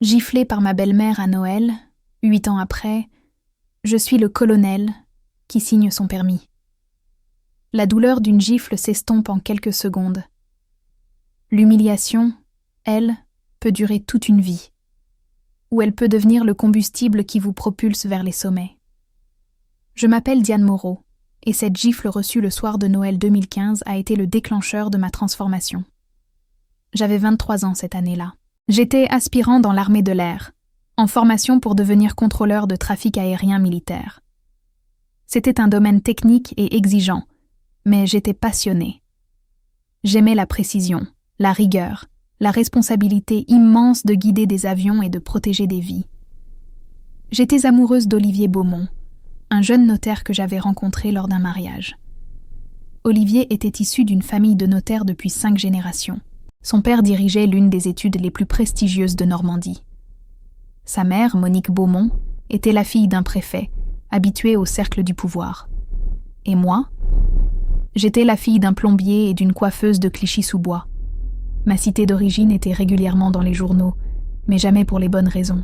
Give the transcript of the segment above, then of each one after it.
Giflé par ma belle-mère à Noël, 8 ans après, je suis le colonel qui signe son permis. La douleur d'une gifle s'estompe en quelques secondes. L'humiliation, elle, peut durer toute une vie, ou elle peut devenir le combustible qui vous propulse vers les sommets. Je m'appelle Diane Moreau, et cette gifle reçue le soir de Noël 2015 a été le déclencheur de ma transformation. J'avais 23 ans cette année-là. J'étais aspirant dans l'armée de l'air, en formation pour devenir contrôleur de trafic aérien militaire. C'était un domaine technique et exigeant, mais j'étais passionnée. J'aimais la précision, la rigueur, la responsabilité immense de guider des avions et de protéger des vies. J'étais amoureuse d'Olivier Beaumont, un jeune notaire que j'avais rencontré lors d'un mariage. Olivier était issu d'une famille de notaires depuis 5 générations. Son père dirigeait l'une des études les plus prestigieuses de Normandie. Sa mère, Monique Beaumont, était la fille d'un préfet, habituée au cercle du pouvoir. Et moi, j'étais la fille d'un plombier et d'une coiffeuse de Clichy-sous-Bois. Ma cité d'origine était régulièrement dans les journaux, mais jamais pour les bonnes raisons.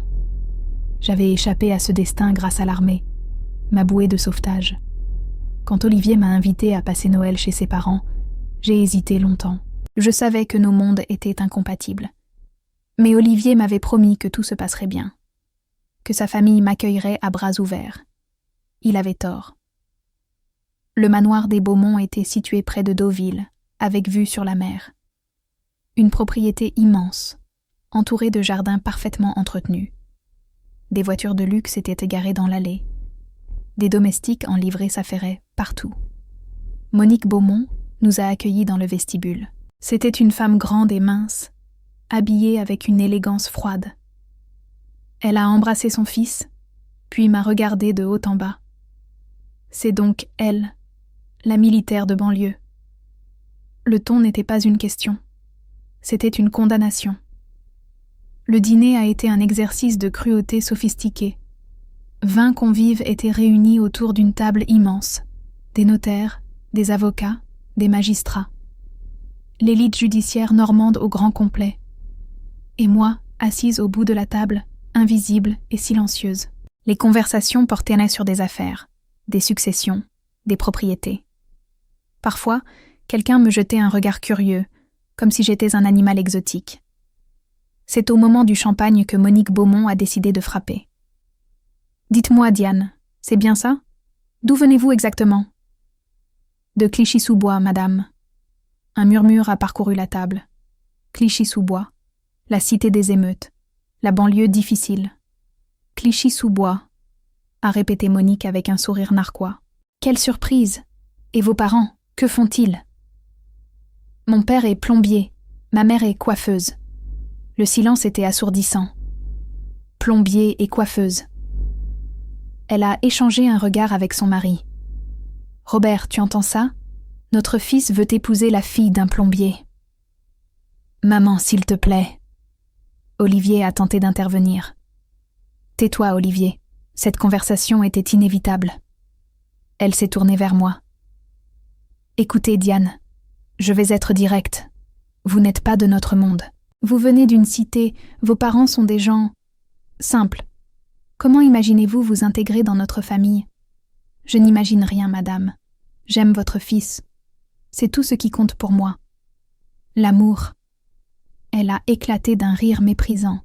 J'avais échappé à ce destin grâce à l'armée, ma bouée de sauvetage. Quand Olivier m'a invitée à passer Noël chez ses parents, j'ai hésité longtemps. Je savais que nos mondes étaient incompatibles. Mais Olivier m'avait promis que tout se passerait bien, que sa famille m'accueillerait à bras ouverts. Il avait tort. Le manoir des Beaumont était situé près de Deauville, avec vue sur la mer. Une propriété immense, entourée de jardins parfaitement entretenus. Des voitures de luxe étaient égarées dans l'allée. Des domestiques en livrée s'affairaient partout. Monique Beaumont nous a accueillis dans le vestibule. C'était une femme grande et mince, habillée avec une élégance froide. Elle a embrassé son fils, puis m'a regardé de haut en bas. C'est donc elle, la militaire de banlieue. Le ton n'était pas une question, c'était une condamnation. Le dîner a été un exercice de cruauté sophistiquée. 20 convives étaient réunis autour d'une table immense, des notaires, des avocats, des magistrats. L'élite judiciaire normande au grand complet. Et moi, assise au bout de la table, invisible et silencieuse. Les conversations portaient sur des affaires, des successions, des propriétés. Parfois, quelqu'un me jetait un regard curieux, comme si j'étais un animal exotique. C'est au moment du champagne que Monique Beaumont a décidé de frapper. « Dites-moi, Diane, c'est bien ça? D'où venez-vous exactement ?»« De Clichy-sous-Bois, madame. » Un murmure a parcouru la table. Clichy-sous-Bois, la cité des émeutes, la banlieue difficile. Clichy-sous-Bois, a répété Monique avec un sourire narquois. Quelle surprise! Et vos parents, que font-ils? Mon père est plombier, ma mère est coiffeuse. Le silence était assourdissant. Plombier et coiffeuse. Elle a échangé un regard avec son mari. Robert, tu entends ça? Notre fils veut épouser la fille d'un plombier. Maman, s'il te plaît. Olivier a tenté d'intervenir. Tais-toi, Olivier. Cette conversation était inévitable. Elle s'est tournée vers moi. Écoutez, Diane, je vais être directe. Vous n'êtes pas de notre monde. Vous venez d'une cité, vos parents sont des gens simples. Comment imaginez-vous vous intégrer dans notre famille? Je n'imagine rien, madame. J'aime votre fils. C'est tout ce qui compte pour moi. L'amour. Elle a éclaté d'un rire méprisant.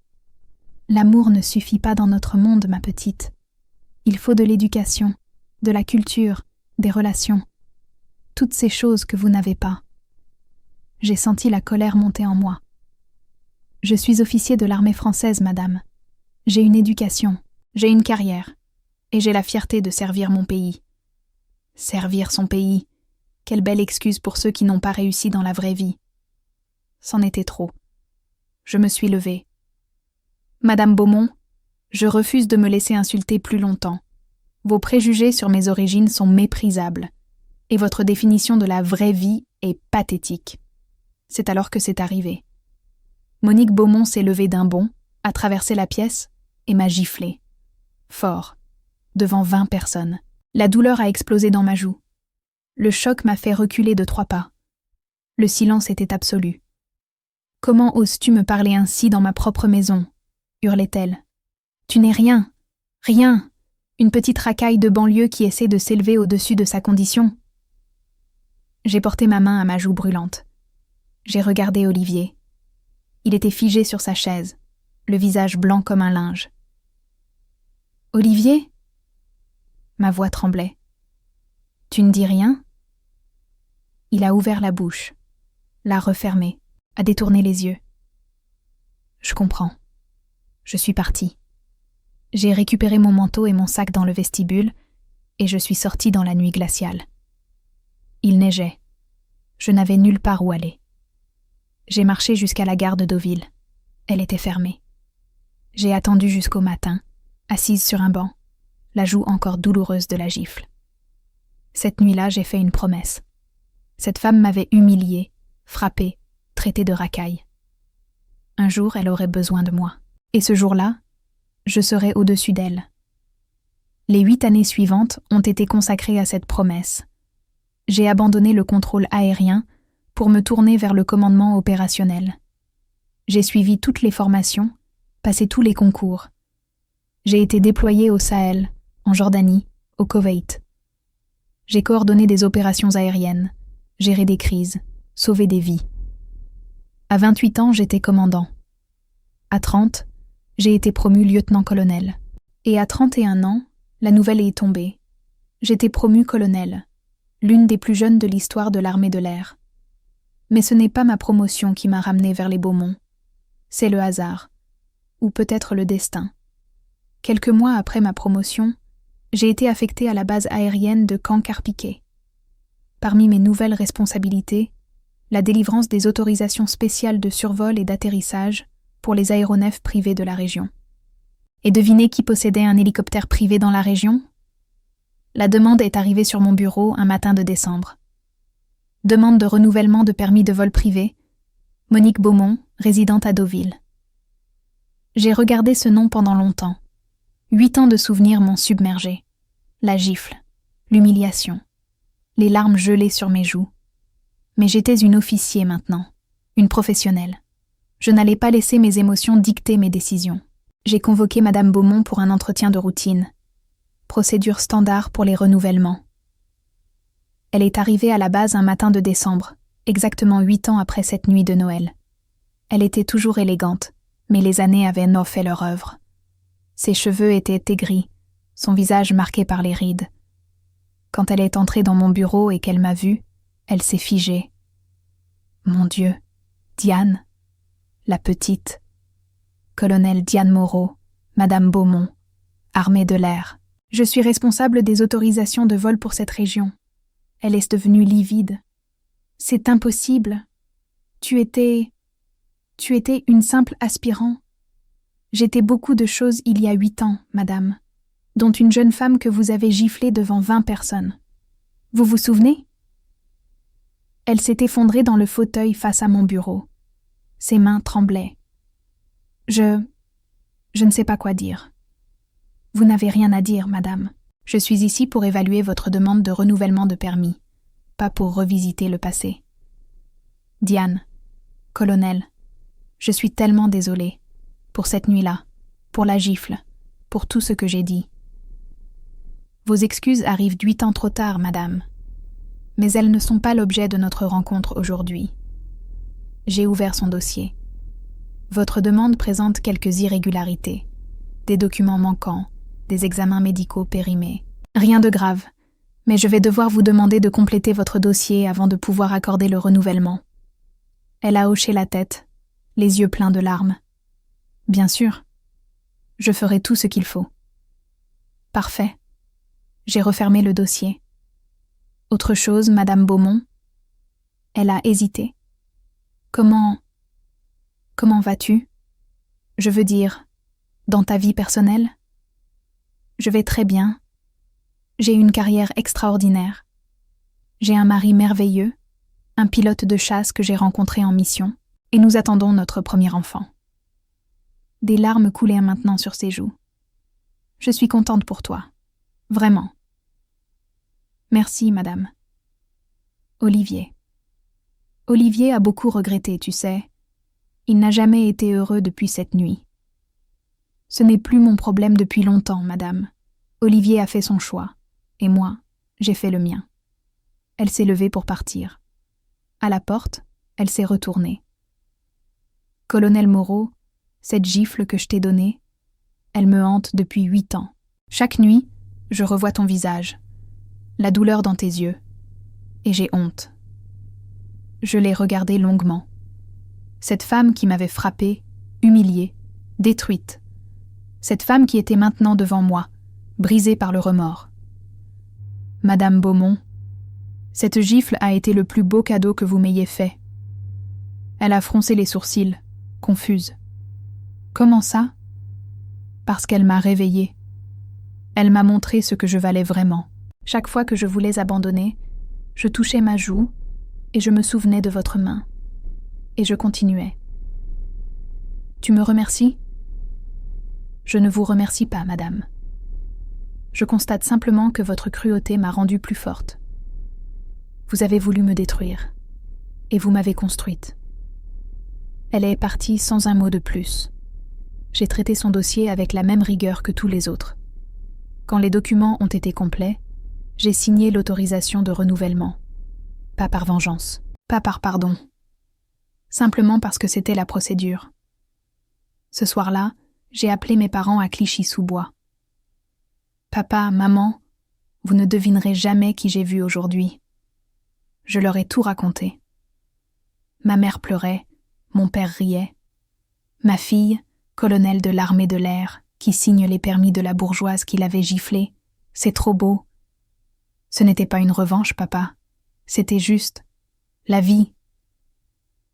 L'amour ne suffit pas dans notre monde, ma petite. Il faut de l'éducation, de la culture, des relations. Toutes ces choses que vous n'avez pas. J'ai senti la colère monter en moi. Je suis officier de l'armée française, madame. J'ai une éducation, j'ai une carrière, et j'ai la fierté de servir mon pays. Servir son pays. Quelle belle excuse pour ceux qui n'ont pas réussi dans la vraie vie. C'en était trop. Je me suis levée. Madame Beaumont, je refuse de me laisser insulter plus longtemps. Vos préjugés sur mes origines sont méprisables, et votre définition de la vraie vie est pathétique. C'est alors que c'est arrivé. Monique Beaumont s'est levée d'un bond, a traversé la pièce et m'a giflé. Fort, devant 20 personnes. La douleur a explosé dans ma joue. Le choc m'a fait reculer de 3 pas. Le silence était absolu. Comment oses-tu me parler ainsi dans ma propre maison? hurlait-elle. Tu n'es rien, rien, une petite racaille de banlieue qui essaie de s'élever au-dessus de sa condition. J'ai porté ma main à ma joue brûlante. J'ai regardé Olivier. Il était figé sur sa chaise, le visage blanc comme un linge. Olivier ? Ma voix tremblait. Tu ne dis rien ? Il a ouvert la bouche, l'a refermée, a détourné les yeux. Je comprends. Je suis partie. J'ai récupéré mon manteau et mon sac dans le vestibule et je suis sortie dans la nuit glaciale. Il neigeait. Je n'avais nulle part où aller. J'ai marché jusqu'à la gare de Deauville. Elle était fermée. J'ai attendu jusqu'au matin, assise sur un banc, la joue encore douloureuse de la gifle. Cette nuit-là, j'ai fait une promesse. Cette femme m'avait humiliée, frappée, traitée de racaille. Un jour, elle aurait besoin de moi. Et ce jour-là, je serai au-dessus d'elle. Les 8 années suivantes ont été consacrées à cette promesse. J'ai abandonné le contrôle aérien pour me tourner vers le commandement opérationnel. J'ai suivi toutes les formations, passé tous les concours. J'ai été déployée au Sahel, en Jordanie, au Koweït. J'ai coordonné des opérations aériennes, géré des crises, sauvé des vies. À 28 ans, j'étais commandant. À 30, j'ai été promu lieutenant-colonel. Et à 31 ans, la nouvelle est tombée. J'étais promu colonel, l'une des plus jeunes de l'histoire de l'armée de l'air. Mais ce n'est pas ma promotion qui m'a ramenée vers les Beaumont. C'est le hasard, ou peut-être le destin. Quelques mois après ma promotion, j'ai été affectée à la base aérienne de Camp-Carpiquet. Parmi mes nouvelles responsabilités, la délivrance des autorisations spéciales de survol et d'atterrissage pour les aéronefs privés de la région. Et devinez qui possédait un hélicoptère privé dans la région ? La demande est arrivée sur mon bureau un matin de décembre. Demande de renouvellement de permis de vol privé. Monique Beaumont, résidente à Deauville. J'ai regardé ce nom pendant longtemps. 8 ans de souvenirs m'ont submergé. La gifle, l'humiliation, les larmes gelées sur mes joues. Mais j'étais une officier maintenant, une professionnelle. Je n'allais pas laisser mes émotions dicter mes décisions. J'ai convoqué Madame Beaumont pour un entretien de routine. Procédure standard pour les renouvellements. Elle est arrivée à la base un matin de décembre, exactement 8 ans après cette nuit de Noël. Elle était toujours élégante, mais les années avaient fait leur œuvre. Ses cheveux étaient aigris, son visage marqué par les rides. Quand elle est entrée dans mon bureau et qu'elle m'a vue, elle s'est figée. Mon Dieu, Diane, la petite, colonel Diane Moreau, Madame Beaumont, armée de l'air. Je suis responsable des autorisations de vol pour cette région. Elle est devenue livide. C'est impossible. Tu étais une simple aspirant. J'étais beaucoup de choses il y a 8 ans, madame, dont une jeune femme que vous avez giflée devant 20 personnes. Vous vous souvenez ? Elle s'est effondrée dans le fauteuil face à mon bureau. Ses mains tremblaient. Je ne sais pas quoi dire. Vous n'avez rien à dire, madame. Je suis ici pour évaluer votre demande de renouvellement de permis, pas pour revisiter le passé. Diane, colonel, je suis tellement désolée. Pour cette nuit-là, pour la gifle, pour tout ce que j'ai dit. Vos excuses arrivent 8 ans trop tard, madame. Mais elles ne sont pas l'objet de notre rencontre aujourd'hui. J'ai ouvert son dossier. Votre demande présente quelques irrégularités, des documents manquants, des examens médicaux périmés. Rien de grave, mais je vais devoir vous demander de compléter votre dossier avant de pouvoir accorder le renouvellement. Elle a hoché la tête, les yeux pleins de larmes. Bien sûr, je ferai tout ce qu'il faut. Parfait. J'ai refermé le dossier. Autre chose, Madame Beaumont ? Elle a hésité. Comment vas-tu ? Je veux dire, dans ta vie personnelle ? Je vais très bien. J'ai une carrière extraordinaire. J'ai un mari merveilleux, un pilote de chasse que j'ai rencontré en mission, et nous attendons notre premier enfant. Des larmes coulaient maintenant sur ses joues. Je suis contente pour toi. Vraiment. Merci, madame. Olivier. Olivier a beaucoup regretté, tu sais. Il n'a jamais été heureux depuis cette nuit. Ce n'est plus mon problème depuis longtemps, madame. Olivier a fait son choix, et moi, j'ai fait le mien. Elle s'est levée pour partir. À la porte, elle s'est retournée. Colonel Moreau, cette gifle que je t'ai donnée, elle me hante depuis 8 ans. Chaque nuit, je revois ton visage, la douleur dans tes yeux, et j'ai honte. Je l'ai regardée longuement. Cette femme qui m'avait frappée, humiliée, détruite. Cette femme qui était maintenant devant moi, brisée par le remords. Madame Beaumont, cette gifle a été le plus beau cadeau que vous m'ayez fait. Elle a froncé les sourcils, confuse. Comment ça? Parce qu'elle m'a réveillée. Elle m'a montré ce que je valais vraiment. Chaque fois que je voulais abandonner, je touchais ma joue et je me souvenais de votre main. Et je continuais. Tu me remercies? Je ne vous remercie pas, madame. Je constate simplement que votre cruauté m'a rendue plus forte. Vous avez voulu me détruire, et vous m'avez construite. Elle est partie sans un mot de plus. J'ai traité son dossier avec la même rigueur que tous les autres. Quand les documents ont été complets, j'ai signé l'autorisation de renouvellement. Pas par vengeance, pas par pardon. Simplement parce que c'était la procédure. Ce soir-là, j'ai appelé mes parents à Clichy-sous-Bois. Papa, maman, vous ne devinerez jamais qui j'ai vu aujourd'hui. Je leur ai tout raconté. Ma mère pleurait, mon père riait. Ma fille, colonel de l'armée de l'air, qui signe les permis de la bourgeoise qui l'avait giflée, c'est trop beau. Ce n'était pas une revanche, papa. C'était juste la vie.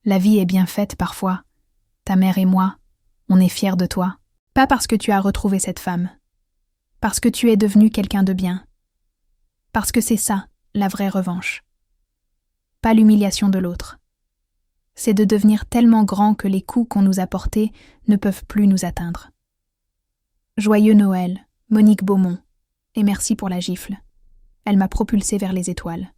La vie est bien faite parfois. Ta mère et moi, on est fiers de toi. Pas parce que tu as retrouvé cette femme. Parce que tu es devenu quelqu'un de bien. Parce que c'est ça, la vraie revanche. Pas l'humiliation de l'autre. C'est de devenir tellement grand que les coups qu'on nous a portés ne peuvent plus nous atteindre. Joyeux Noël, Monique Beaumont, et merci pour la gifle. Elle m'a propulsée vers les étoiles.